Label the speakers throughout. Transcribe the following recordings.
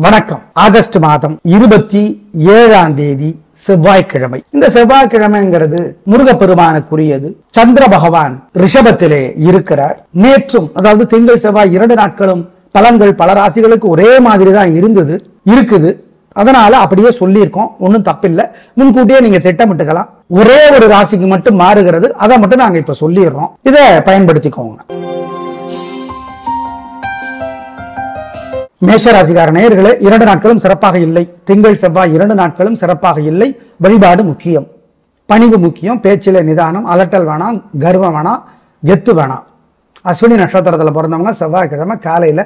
Speaker 1: வணக்கம். ஆகஸ்ட் மாதம் 27ஆம் தேதி செவ்வாய்க்கிழமை. இந்த செவ்வாய்க்கிழமைங்கிறது முருகப்பெருமானுக்குரியது. சந்திர பகவான் ரிஷபத்திலே இருக்கிறார். நேற்றும் அதாவது திங்கள் செவ்வாய் 2 நாட்களும் பலன்கள் பல ராசிகளுக்கு ஒரே மாதிரி தான் இருக்குது. அதனால அப்படியே சொல்லியிருக்கோம். ஒன்னும் தப்பில்லை. முன்கூட்டியே நீங்க திட்டமிட்டுக்கலாம். ஒரே ஒரு ராசிக்கு மட்டும் மாறுகிறது. அதை மட்டும் நாங்க இப்ப சொல்லிடுறோம். இதை பயன்படுத்திக்கோங்க. மேஷராசிக்கார நேயர்களே, 2 நாட்களும் சிறப்பாக இல்லை. திங்கள் செவ்வாய் 2 நாட்களும் சிறப்பாக இல்லை. வழிபாடு முக்கியம், பணிவு முக்கியம். பேச்சில நிதானம், அலட்டல் வேணாம், கர்வம் வேணாம், கெத்து வேணாம். அஸ்வினி நட்சத்திரத்தில் பிறந்தவங்க செவ்வாய்க்கிழமை காலையில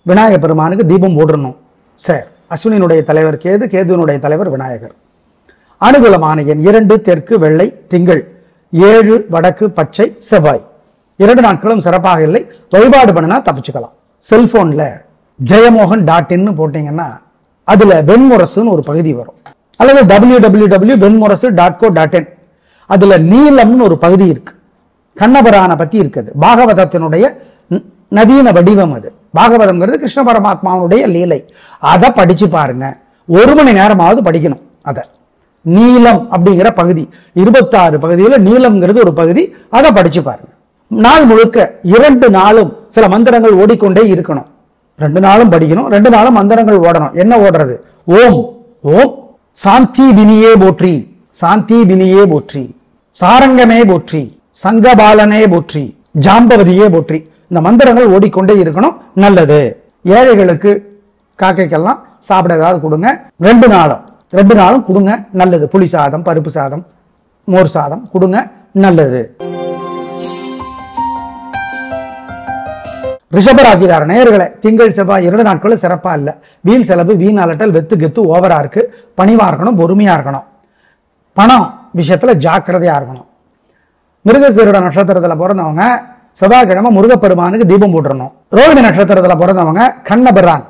Speaker 1: விநாயகர் பெருமானுக்கு தீபம் போடணும். சரி, அஸ்வினியினுடைய தலைவர் கேது, கேதுவினுடைய தலைவர் விநாயகர். அனுகூலமான எண் 2 தெற்கு வெள்ளை திங்கள், 7 வடக்கு பச்சை செவ்வாய். 2 நாட்களும் சிறப்பாக இல்லை. வழிபாடு பண்ணினா தப்பிச்சுக்கலாம். செல்போன்ல ஜெயமோகன்.in போட்டீங்கன்னா அதுல வெண்முரசுன்னு ஒரு பகுதி வரும். அல்லது www.venmurasu.co.in அதுல நீலம்னு ஒரு பகுதி இருக்கு. கண்ணபுரான பத்தி இருக்குது. பாகவதத்தினுடைய நவீன வடிவம் அது. பாகவதம்ங்கிறது கிருஷ்ண பரமாத்மாவுடைய லீலை. அதை படிச்சு பாருங்க. 1 மணி நேரமாவது படிக்கணும். அத நீலம் அப்படிங்கிற பகுதி 26 பகுதியில் நீலம்ங்கிறது ஒரு பகுதி. அதை படிச்சு பாருங்க. நாள் முழுக்க 2 நாளும் சில மந்திரங்கள் ஓடிக்கொண்டே இருக்கணும். 2 நாளும் படிக்கணும். 2 நாளும் மந்திரங்கள் ஓடணும். என்ன ஓடுறது? ஓம் ஓம் சாந்தி வினியே போற்றி, சாந்தி வினியே போற்றி, சாரங்கமே போற்றி, சங்கபாலனே போற்றி, ஜாம்பவதியே போற்றி. இந்த மந்திரங்கள் ஓடிக்கொண்டே இருக்கணும். நல்லது. ஏழைகளுக்கு காக்கைக்கெல்லாம் சாப்பிட ஏதாவது கொடுங்க. 2 நாளும் கொடுங்க. நல்லது. புளி சாதம், பருப்பு சாதம், மோர் சாதம் கொடுங்க. நல்லது. ரிஷபராசிக்கார நேயர்களே, திங்கள் செவ்வாய் 2 நாட்களும் சிறப்பா இல்ல. வீண் செலவு, வீண் அலட்டல், வெத்து கெத்து ஓவரா இருக்கு. பணிவா இருக்கணும், பொறுமையா இருக்கணும். பணம் விஷயத்துல ஜாக்கிரதையா இருக்கணும். மிருகசீரிட நட்சத்திரத்துல பிறந்தவங்க செவ்வாய்க்கிழமை முருகப்பெருமானுக்கு தீபம் போடணும். ரோகிணி நட்சத்திரத்துல பிறந்தவங்க கண்ணபிரான்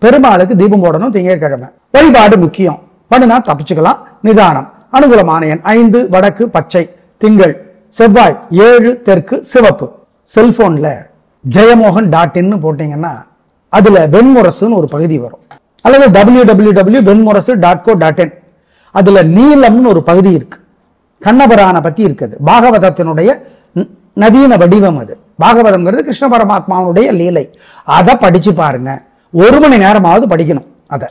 Speaker 1: பெருமாளுக்கு தீபம் போடணும் திங்கட்கிழமை. வழிபாடு முக்கியம். பண்ணினா தப்பிச்சுக்கலாம். நிதானம். அனுகூலமான எண் 5 வடக்கு பச்சை திங்கள் செவ்வாய், 7 தெற்கு சிவப்பு. செல்போன்ல ஜெயமோகன்.in போட்டீங்கன்னா அதுல வெண்முரசுன்னு ஒரு பகுதி வரும். அல்லது www.venmurasu.co.in அதுல நீலம்னு ஒரு பகுதி இருக்கு. கண்ணபுரான பத்தி இருக்குது. பாகவதத்தினுடைய நவீன வடிவம் அது. பாகவதம்ங்கிறது கிருஷ்ண பரமாத்மாவுடைய லீலை. அதை படிச்சு பாருங்க. 1 மணி நேரமாவது படிக்கணும். அத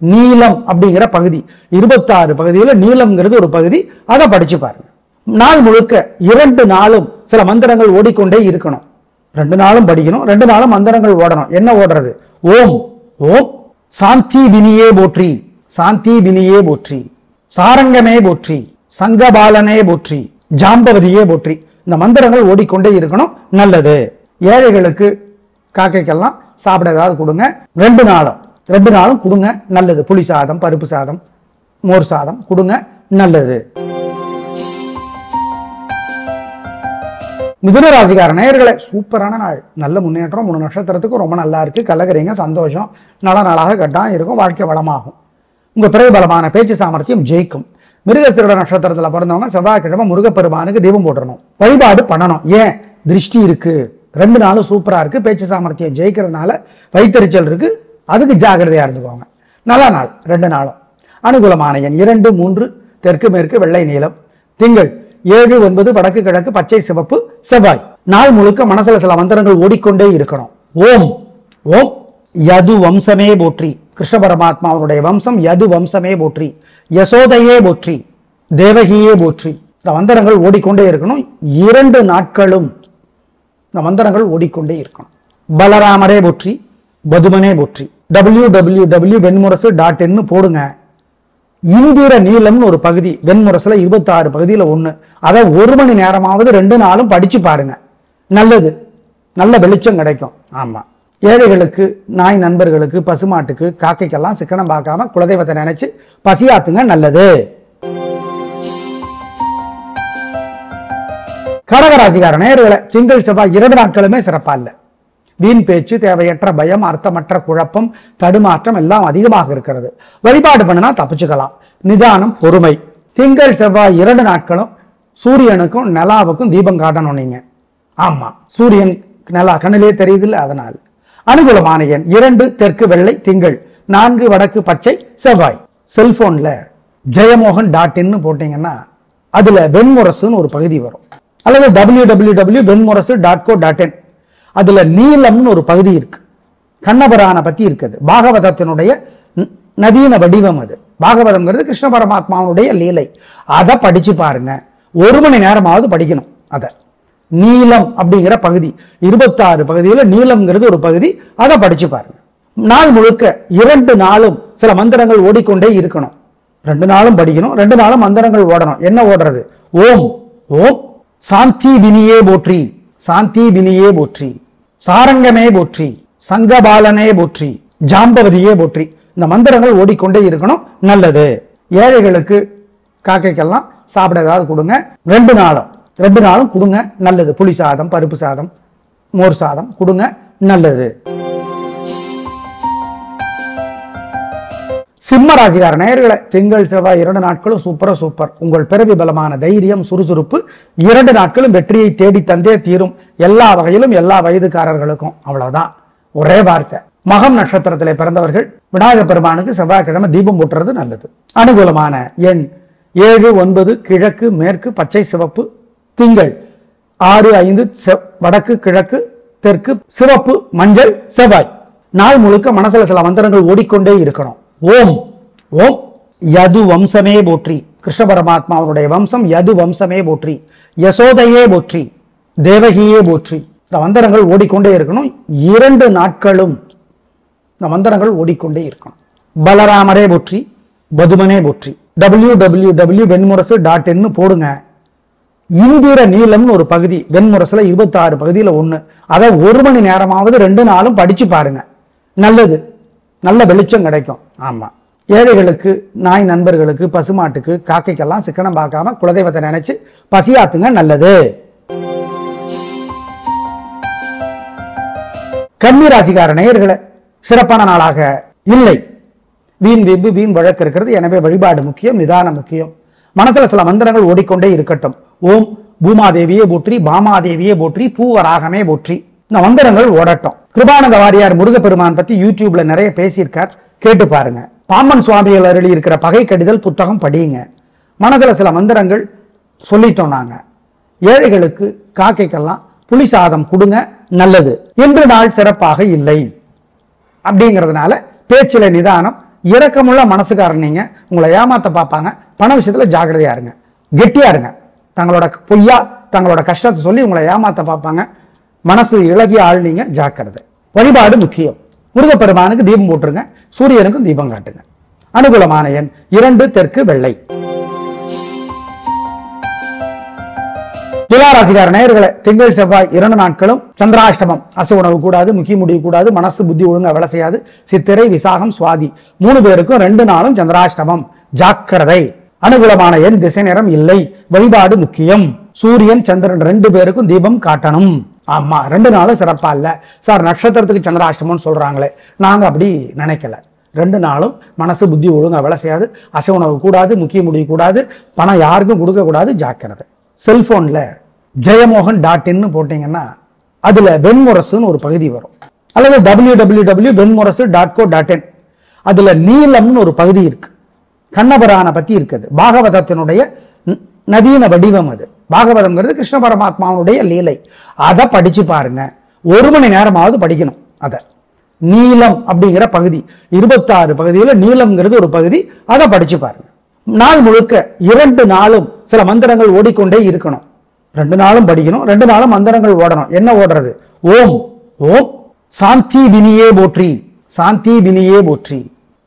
Speaker 1: நீலம் அப்படிங்கிற பகுதி 26 பகுதியில் நீலம்ங்கிறது ஒரு பகுதி. அதை படிச்சு பாருங்க. நாள் முழுக்க 2 நாளும் சில மந்திரங்கள் ஓடிக்கொண்டே இருக்கணும். 2 நாளும் படிக்கணும். 2 நாளும் மந்திரங்கள் ஓடணும். என்ன ஓடுறது? ஓம் ஓம் சாந்தி வினியே போற்றி, சாந்தி வினியே போற்றி, சாரங்கமே போற்றி, சங்கபாலனே போற்றி, ஜாம்பவதியே போற்றி. இந்த மந்திரங்கள் ஓடிக்கொண்டே இருக்கணும். நல்லது. ஏழைகளுக்கு காக்கைக்கெல்லாம் சாப்பிட ஏதாவது கொடுங்க. 2 நாளும் கொடுங்க. நல்லது. புளி சாதம், பருப்பு சாதம், மோர் சாதம் கொடுங்க. நல்லது. மிதுன ராசிக்கார நேயர்களே, சூப்பரான நாள். நல்ல முன்னேற்றம். 3 நட்சத்திரத்துக்கு ரொம்ப நல்லா இருக்கு. கலகரிங்க, சந்தோஷம். நல்ல நாளாக கட்டாயம் இருக்கும். வாழ்க்கை வளமாகும். உங்க பிரபலமான பேச்சு சாமர்த்தியம் ஜெயிக்கும். மிருகசீரிட நட்சத்திரத்துல பிறந்தவங்க செவ்வாய்க்கிழமை முருகப்பெருமானுக்கு தீபம் போடணும். வழிபாடு பண்ணணும். ஏன்? திருஷ்டி இருக்கு. 2 நாளும் சூப்பரா இருக்கு. பேச்சு சாமர்த்தியம் ஜெயிக்கிறதுனால வைத்தறிச்சல் இருக்கு. அதுக்கு ஜாகிரதையா இருந்துக்கோங்க. நல்ல நாள் 2 நாளும். அனுகூலமான எண் 2 3 தெற்கு மேற்கு வெள்ளை நீலம் திங்கள் 7 9 வடக்கு கிழக்கு பச்சை சிவப்பு செவ்வாய். நாள் முழுக்க மனசுல சில மந்திரங்கள் ஓடிக்கொண்டே இருக்கணும். ஓம் ஓம் யது வம்சமே போற்றி, கிருஷ்ண பரமாத்மாவுடைய வம்சம் யது வம்சமே போற்றி, யசோதையே போற்றி, தேவகியே போற்றி. இந்த மந்திரங்கள் ஓடிக்கொண்டே இருக்கணும். 2 நாட்களும் இந்த மந்திரங்கள் ஓடிக்கொண்டே இருக்கணும். பலராமரே போற்றி, பதுமனே போற்றி. www.venmurasu.in போடுங்க. இந்திர நீலம்னு ஒரு பகுதி வெண்முரசுல 26 பகுதியில 1. அதை 1 மணி நேரமாவது 2 நாளும் படிச்சு பாருங்க. நல்லது. நல்ல வெளிச்சம் கிடைக்கும். ஆமா. ஏழைகளுக்கு, நாய் நண்பர்களுக்கு, பசுமாட்டுக்கு, காக்கைக்கெல்லாம் சிக்கனம் பார்க்காம குலதெய்வத்தை நினைச்சு பசியாத்துங்க. நல்லது. கடகராசிக்கார நேயர்களே, திங்கள் செவ்வாய் 2 நாட்களுமே சிறப்பா இல்ல. வீண் பேச்சு, தேவையற்ற பயம், அர்த்தமற்ற குழப்பம், தடுமாற்றம் எல்லாம் அதிகமாக இருக்கிறது. வழிபாடு பண்ணினா தப்பிச்சுக்கலாம். நிதானம், பொறுமை. திங்கள் செவ்வாய் 2 நாட்களும் சூரியனுக்கும் நிலாவுக்கும் தீபம் காட்டணும் நீங்க. ஆமா, சூரியன் நிலா கண்ணிலே தெரியுது இல்ல, அதனால். அனுகூலமான எண் 2 தெற்கு வெள்ளை திங்கள், 4 வடக்கு பச்சை செவ்வாய். செல்போன்ல jayamoghan.in போட்டீங்கன்னா அதுல வெண்முரசுன்னு ஒரு பகுதி வரும். அல்லது www.venmurasu.co.in அதுல நீலம்னு ஒரு பகுதி இருக்கு. கண்ணபுராண பத்தி இருக்குது. பாகவதத்தினுடைய நவீன வடிவம் அது. பாகவதம்ங்கிறது கிருஷ்ண பரமாத்மாவுடைய லீலை. அதை படிச்சு பாருங்க. 1 மணி நேரமாவது படிக்கணும். அத நீலம் அப்படிங்கிற பகுதி 26 பகுதியில நீலம்ங்கிறது ஒரு பகுதி. அதை படிச்சு பாருங்க. நாள் முழுக்க 2 நாளும் சில மந்திரங்கள் ஓடிக்கொண்டே இருக்கணும். 2 நாளும் படிக்கணும், 2 நாளும் மந்திரங்கள் ஓடணும். என்ன ஓடுறது? ஓம் ஓம் சாந்தி வினியே போற்றி, சாந்தி வினியே போற்றி, சாரங்கமே போற்றி, சங்கபாலனே போற்றி, ஜாம்பவதியே போற்றி. இந்த மந்திரங்கள் ஓடிக்கொண்டே இருக்கணும். நல்லது. ஏழைகளுக்கு காக்கைக்கெல்லாம் சாப்பிட ஏதாவது கொடுங்க. 2 நாளும் கொடுங்க. நல்லது. புளி சாதம், பருப்பு சாதம், மோர் சாதம் கொடுங்க. நல்லது. சிம்ம ராசிக்கார நேயர்களே, திங்கள் செவ்வாய் 2 நாட்களும் சூப்பர். உங்கள் பிறவி பலமான தைரியம், சுறுசுறுப்பு 2 நாட்களும் வெற்றியை தேடி தந்தே தீரும். எல்லா வகையிலும் எல்லா வயதுக்காரர்களுக்கும். அவ்வளவுதான். ஒரே வார்த்தை. மகம் நட்சத்திரத்திலே பிறந்தவர்கள் விநாயகர் பெருமானுக்கு செவ்வாய்க்கிழமை தீபம் போட்டுறது நல்லது. அனுகூலமான எண் 7, 9 கிழக்கு மேற்கு பச்சை சிவப்பு. திங்கள் 6, 5 வடக்கு கிழக்கு தெற்கு சிவப்பு மஞ்சள் செவ்வாய். நாள் முழுக்க மனசுல சில மந்திரங்கள் ஓடிக்கொண்டே இருக்கணும். ஓம் ஓம் யது வம்சமே போற்றி, கிருஷ்ண பரமாத்மாவுடைய வம்சம் யது வம்சமே போற்றி, யசோதையே போற்றி, தேவகியே போற்றி. இந்த மந்திரங்கள் ஓடிக்கொண்டே இருக்கணும். 2 நாட்களும் இந்த மந்திரங்கள் ஓடிக்கொண்டே இருக்கணும். பலராமரே போற்றி, பதுமனே போற்றி. www.venmurasu.in போடுங்க. இந்திர நீலம்னு ஒரு பகுதி வெண்முரசுல 26 பகுதியில 1. அதை 1 மணி நேரமாவது 2 நாளும் படிச்சு பாருங்க. நல்லது. நல்ல வெளிச்சம் கிடைக்கும். ஆமா. ஏழைகளுக்கு, நாய் நண்பர்களுக்கு, பசுமாட்டுக்கு, காக்கைக்கெல்லாம் சிக்கனம் பார்க்காம குலதெய்வத்தை நினைச்சு பசியாத்துங்க. நல்லது. கன்னி ராசிக்கார நேயர்களே, சிறப்பான நாளாக இல்லை. வீண் வீம்பு வீண் வழக்கு இருக்கிறது. எனவே வழிபாடு முக்கியம், நிதானம் முக்கியம். மனசுல சில மந்திரங்கள் ஓடிக்கொண்டே இருக்கட்டும். ஓம் பூமாதேவியே போற்றி, பாமாதேவியே போற்றி, பூவராகமே போற்றி. இந்த மந்திரங்கள் ஓடட்டும். கிருபானந்த வாரியார் முருகப்பெருமான் பத்தி யூடியூப்ல நிறைய பேசியிருக்கார். கேட்டு பாருங்க. பாம்பன் சுவாமிகள் அருளி இருக்கிற பகை கடிதல் புத்தகம் படியுங்க. மனசுல சில மந்திரங்கள் சொல்லிட்டோம் நாங்க. ஏழைகளுக்கு, காக்கைக்கெல்லாம் புளி சாதம் கொடுங்க. நல்லது. இன்று நாள் சிறப்பாக இல்லை அப்படிங்கிறதுனால பேச்சில நிதானம், இரக்கமுள்ள மனசுக்காரன். நீங்க உங்களை ஏமாத்த பார்ப்பாங்க. பண விஷயத்துல ஜாக்கிரதையா இருங்க, கெட்டியா இருங்க. தங்களோட பொய்யா தங்களோட கஷ்டத்தை சொல்லி உங்களை ஏமாத்த பார்ப்பாங்க. மனசு இளகிய ஆள் நீங்க, ஜாக்கிரதை. வழிபாடு முக்கியம். முருகப்பெருமானுக்கு தீபம் போட்டுருங்க. சூரியனுக்கும் தீபம் காட்டுங்க. அனுகூலமான எண் 2 தெற்கு வெள்ளை. துளாராசிக்கார நேயர்களே, திங்கள் செவ்வாய் 2 நாட்களும் சந்திராஷ்டமம். அசு உணவு கூடாது, முக்கிய முடிவு கூடாது, மனசு புத்தி ஒழுங்கா வேலை செய்யாது. சித்திரை விசாகம் சுவாதி 3 பேருக்கும் 2 நாளும் சந்திராஷ்டமம். ஜாக்கிரதை. அனுகூலமான எண் திசை நேரம் இல்லை. வழிபாடு முக்கியம். சூரியன் சந்திரன் 2 பேருக்கும் தீபம் காட்டணும். ஆமா. 2 நாளும் சிறப்பா இல்ல சார், நட்சத்திரத்துக்கு சந்திராஷ்டமம் சொல்றாங்களே, நாங்க அப்படி நினைக்கல. 2 நாளும் மனசு புத்தி ஒழுங்கா வேலை செய்யாது. அசை உணவு கூடாது, முக்கிய முடிவு கூடாது, பணம் யாருக்கும் கொடுக்க கூடாது. ஜாக்கிரதை. செல்போன்ல jayamoghan.in போட்டீங்கன்னா அதுல வெண்முரசுன்னு ஒரு பகுதி வரும். அல்லது www.venmurasu.co.in அதுல நீலம்னு ஒரு பகுதி இருக்கு. கண்ணபுராண பத்தி இருக்குது. பாகவதத்தினுடைய நவீன வடிவம் அது. பாகவதம்ங்கிறது கிருஷ்ண பரமாத்மாவுடைய லீலை. அதை படிச்சு பாருங்க. 1 மணி நேரமாவது படிக்கணும். அத நீலம் அப்படிங்கிற பகுதி 26 பகுதியில நீலம்ங்கிறது ஒரு பகுதி. அதை படிச்சு பாருங்க. நாள் முழுக்க 2 நாளும் சில மந்திரங்கள் ஓடிக்கொண்டே இருக்கணும். 2 நாளும் படிக்கணும், 2 நாளும் மந்திரங்கள் ஓடணும். என்ன ஓடுறது? ஓம் ஓம் சாந்தி வினியே போற்றி, சாந்தி வினியே போற்றி,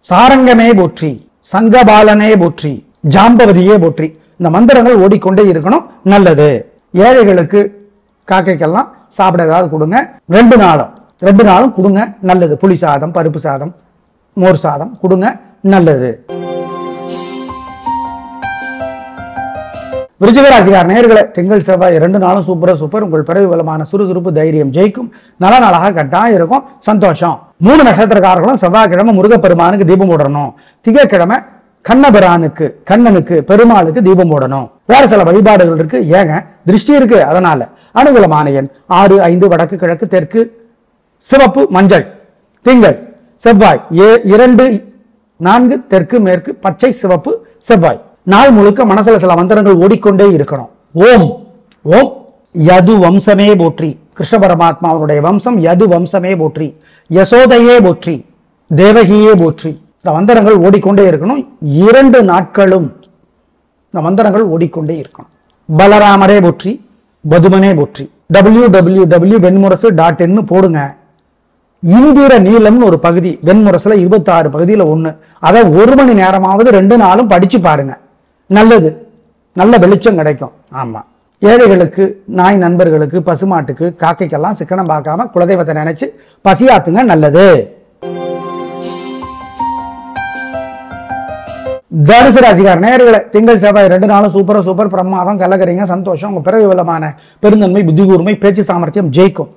Speaker 1: சாரங்கமே போற்றி, சங்கபாலனே போற்றி, ஜாம்பவதியே போற்றி. இந்த மந்திரங்கள் ஓடிக்கொண்டே இருக்கணும். நல்லது. ஏழைகளுக்கு, காக்கைக்கெல்லாம் சாப்பிட ஏதாவது கொடுங்க. 2 நாளும் கொடுங்க. நல்லது. புளி சாதம், பருப்பு சாதம், மோர் சாதம் கொடுங்க. நல்லது. விருச்சிக ராசிக்கார நேயர்களே, திங்கள் செவ்வாய் 2 நாளும் சூப்பர். உங்கள் பிறகு பலமான சுறுசுறுப்பு தைரியம் ஜெயிக்கும். நல்ல நாளாக கட்டாயம் இருக்கும். சந்தோஷம். 3 நட்சத்திரக்காரர்களும் செவ்வாய்க்கிழமை முருகப்பெருமானுக்கு தீபம் போடணும். திங்கட்கிழமை கண்ணபுரானுக்கு, கண்ணனுக்கு, பெருமாளுக்கு தீபம் போடணும். வேற சில வழிபாடுகள் இருக்கு. ஏங்க திருஷ்டி இருக்கு. அதனால அனுகூலமான எண் 6, 5 வடக்கு கிழக்கு தெற்கு சிவப்பு மஞ்சள். திங்கள் செவ்வாய் 2 4 தெற்கு மேற்கு பச்சை சிவப்பு செவ்வாய். நாள் முழுக்க மனசுல சில மந்திரங்கள் ஓடிக்கொண்டே இருக்கணும். ஓம் ஓம் யது வம்சமே போற்றி, கிருஷ்ண பரமாத்மாவுடைய வம்சம் யது வம்சமே போற்றி, யசோதையே போற்றி, தேவகியே போற்றி. இந்த மந்திரங்கள் ஓடிக்கொண்டே இருக்கணும். 2 நாட்களும் இந்த மந்திரங்கள் ஓடிக்கொண்டே இருக்கணும். பலராமரே போற்றி, பதுமனே போற்றி. www.venmurasu.in போடுங்க. இந்திர நீலம்னு ஒரு பகுதி வெண்முரசுல 26 பகுதியில ஒண்ணு. அதை 1 மணி நேரமாவது 2 நாளும் படிச்சு பாருங்க. நல்லது, நல்ல வெளிச்சம் கிடைக்கும். ஆமா, ஏழைகளுக்கு, நாய் நண்பர்களுக்கு, பசுமாட்டுக்கு, காக்கைக்கெல்லாம் சிக்கனம் பார்க்காம குலதெய்வத்தை நினைச்சு பசியாத்துங்க. நல்லது. தனுசு ராசிக்கார நேயர்களே, திங்கள் செவ்வாய் 2 நாளும் சூப்பர் பிரமாதம், கலகரிங்க, சந்தோஷம். உங்க பிறகு வளமான பெருந்தன்மை, புத்தி கூர்மை, பேச்சு சாமர்த்தியம் ஜெயிக்கும்.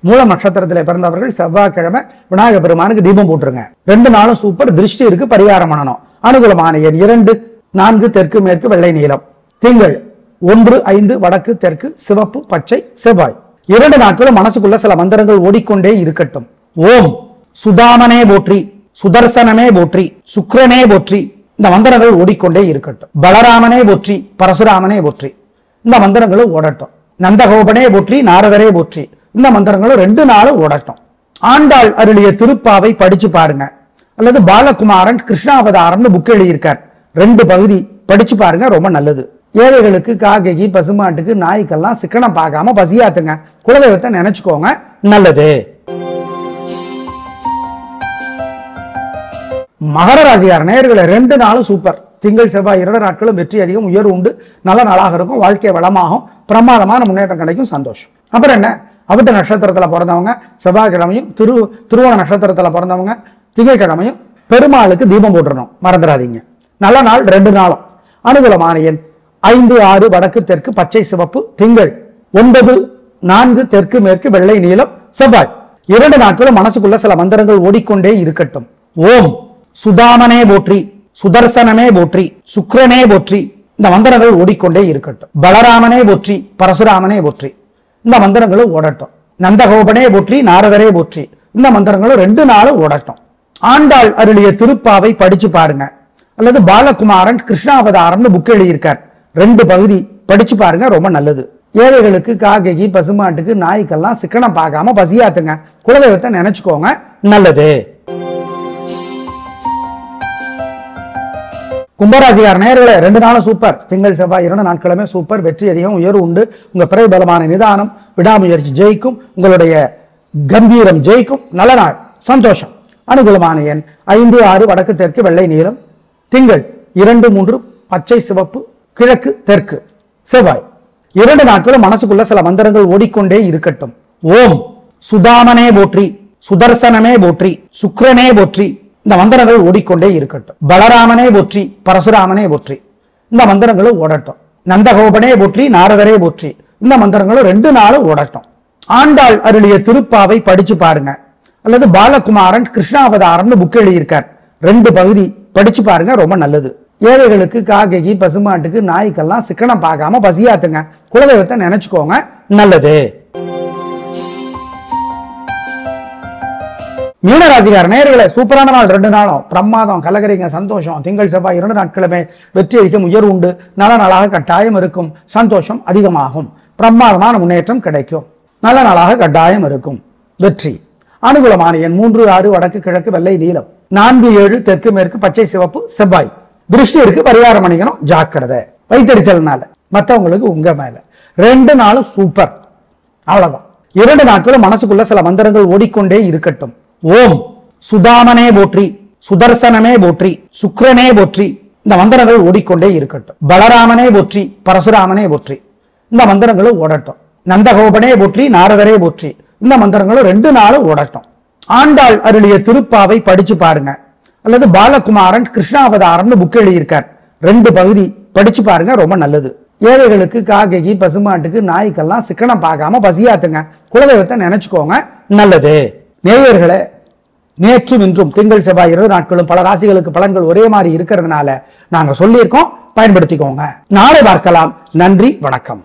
Speaker 1: மூல நட்சத்திரத்தில் பிறந்தவர்கள் செவ்வாய்க்கிழமை விநாயக பெருமானுக்கு தீபம் போட்டுருங்க. 2 நாளும் சூப்பர். திருஷ்டி இருக்கு, பரிகாரம் பண்ணணும். அனுகூலமான எண் 2 4 தெற்கு மேற்கு வெள்ளை நீலம். திங்கள் 1 5 வடக்கு தெற்கு சிவப்பு பச்சை செவ்வாய். 2 நாட்களும் மனசுக்குள்ள சில மந்திரங்கள் ஓடிக்கொண்டே இருக்கட்டும். ஓம் சுதாமனே போற்றி, சுதர்சனமே போற்றி, சுக்கிரனே போற்றி. இந்த மந்திரங்கள் ஓடிக்கொண்டே இருக்கட்டும். பலராமனே போற்றி, பரசுராமனே போற்றி. இந்த மந்திரங்களும் ஓடட்டும். நந்தகோபனே போற்றி, நாரதரே போற்றி. இந்த மந்திரங்களும் 2 நாளும் ஓடட்டும். ஆண்டாள் அருளிய திருப்பாவை படிச்சு பாருங்க. அல்லது பாலகுமாரன் கிருஷ்ணாவதாரம்னு புக் எழுதியிருக்கார், 2 பகுதி படிச்சு பாருங்க. ரொம்ப நல்லது. ஏழைகளுக்கு, காக்கைக்கு, பசுமாட்டுக்கு, நாய்க்கெல்லாம் சிக்கனம் பார்க்காம பசியாத்துங்க. குலதெய்வத்தை நினைச்சுக்கோங்க. நல்லது. மகர ராசியார் நேயர்களே, 2 நாளும் சூப்பர். திங்கள் செவ்வாய் 2 நாட்களும் வெற்றி அதிகம், உயர்வு உண்டு, நல்ல நாளாக இருக்கும், வாழ்க்கை வளமாகும், பிரமாதமான முன்னேற்றம் கிடைக்கும், சந்தோஷம். அப்புறம் என்ன, அவிட்ட நட்சத்திரத்தில் பிறந்தவங்க செவ்வாய்க்கிழமையும், திருவோண நட்சத்திரத்தில் பிறந்தவங்க திங்கட்கிழமையும் பெருமாளுக்கு தீபம் போட்டுறணும், மறந்துடாதீங்க. நல்ல நாள் 2 நாளும். அனுகூலமான எண் 5 6 வடக்கு தெற்கு பச்சை சிவப்பு. திங்கள் 9 4 தெற்கு மேற்கு வெள்ளை நீலம் செவ்வாய். 2 நாட்களும் மனசுக்குள்ள சில மந்திரங்கள் ஓடிக்கொண்டே இருக்கட்டும். ஓம் சுதாமனே போற்றி, சுதர்சனமே போற்றி, சுக்கிரனே போற்றி. இந்த மந்திரங்கள் ஓடிக்கொண்டே இருக்கட்டும். பலராமனே போற்றி, பரசுராமனே போற்றி. இந்த மந்திரங்களும் ஓடட்டும். நந்தகோபனே போற்றி, நாரதரே போற்றி. இந்த மந்திரங்களும் 2 நாளும் ஓடட்டும். ஆண்டாள் அருளிய திருப்பாவை படிச்சு பாருங்க. அல்லது பாலகுமாரன் கிருஷ்ணாவதாரம்னு புக் எழுதியிருக்கார், 2 பகுதி படிச்சு பாருங்க. ரொம்ப நல்லது. ஏழைகளுக்கு, காக்கைக்கு, பசுமாட்டுக்கு, நாய்க்கெல்லாம் சிக்கனம் பார்க்காம பசியாத்துங்க. குலதெய்வத்தை நினைச்சுக்கோங்க. நல்லது. கும்பராசியார் நேயர்களே, 2 நாளும் சூப்பர். திங்கள் செவ்வாய் 2 நாட்களுமே சூப்பர். வெற்றி அதிகம், உயர்வு உண்டு. உங்க பிறகு பலமான நிதானம், விடாமுயற்சி ஜெயிக்கும். உங்களுடைய கம்பீரம் ஜெயிக்கும். நல்ல நாள், சந்தோஷம். அனுகூலமான எண் 5 6 வடக்கு தெற்கு வெள்ளை நீலம். திங்கள் 2 3 பச்சை சிவப்பு கிழக்கு தெற்கு செவ்வாய். 2 நாட்களும் மனசுக்குள்ள சில மந்திரங்கள் ஓடிக்கொண்டே இருக்கட்டும். ஓம் சுதாமனே போற்றி, சுதர்சனமே போற்றி, சுக்கிரனே போற்றி. இந்த மந்திரங்கள் ஓடிக்கொண்டே இருக்கட்டும். பலராமனே போற்றி, பரசுராமனே போற்றி. இந்த மந்திரங்களும் ஓடட்டும். நந்தகோபனே போற்றி, நாரதரே போற்றி. இந்த மந்திரங்களும் 2 நாளும் ஓடட்டும். ஆண்டாள் அருளிய திருப்பாவை படிச்சு பாருங்க. அல்லது பாலகுமாரன் கிருஷ்ணாவதாரம்னு புக் எழுதியிருக்கார், 2 பகுதி படிச்சு பாருங்க. ரொம்ப நல்லது. ஏழைகளுக்கு, காக்கைக்கு, பசுமாட்டுக்கு, நாய்க்கெல்லாம் சிக்கனம் பார்க்காம பசியாத்துங்க. குலதெய்வத்தை நினைச்சுக்கோங்க. நல்லது. மீனராசிக்கார நேயர்களே, சூப்பரான நாள் 2 நாளும் பிரமாதம், கலகரிங்க, சந்தோஷம். திங்கள் செவ்வாய் 2 நாட்களுமே வெற்றி அதிகம், உயர்வு உண்டு, நல்ல நாளாக கட்டாயம் இருக்கும், சந்தோஷம் அதிகமாகும், பிரமாதமான முன்னேற்றம் கிடைக்கும், நல்ல நாளாக கட்டாயம் இருக்கும், வெற்றி. அனுகூலமான எண் 3 6 வடக்கு கிழக்கு வெள்ளை நீலம். 4 7 தெற்கு மேற்கு பச்சை சிவப்பு செவ்வாய். திருஷ்டி இருக்கு, பரிகாரம் பண்ணிக்கணும், ஜாக்கிரதை. வைத்தறிச்சல்னால மற்றவங்களுக்கு உங்க மேல. 2 நாளும் சூப்பர். அவ்வளவுதான். 2 நாட்களும் மனசுக்குள்ள சில மந்திரங்கள் ஓடிக்கொண்டே இருக்கட்டும். ஓம் சுதாமனே போற்றி, சுதர்சனமே போற்றி, சுக்கிரனே போற்றி. இந்த மந்திரங்கள் ஓடிக்கொண்டே இருக்கட்டும். பலராமனே போற்றி, பரசுராமனே போற்றி. இந்த மந்திரங்களும் ஓடட்டும். நந்தகோபனே போற்றி, நாரதரே போற்றி. இந்த மந்திரங்களும் 2 நாளும் ஓடட்டும். ஆண்டாள் அருளிய திருப்பாவை படிச்சு பாருங்க. அல்லது பாலகுமாரன் கிருஷ்ணாவதாரம்னு புக் எழுதியிருக்கார், 2 பகுதி படிச்சு பாருங்க. ரொம்ப நல்லது. ஏழைகளுக்கு, காக்கைக்கு, பசுமாட்டுக்கு, நாய்க்கெல்லாம் சிக்கனம் பார்க்காம பசியாத்துங்க. குலதெய்வத்தை நினைச்சுக்கோங்க. நல்லது. நேயர்களே, நேற்றும் இன்றும் திங்கள் செவ்வாய் 2 நாட்களும் பல ராசிகளுக்கு பலன்கள் ஒரே மாதிரி இருக்கிறதுனால நாங்க சொல்லியிருக்கோம், பயன்படுத்திக்கோங்க. நாளை பார்க்கலாம். நன்றி, வணக்கம்.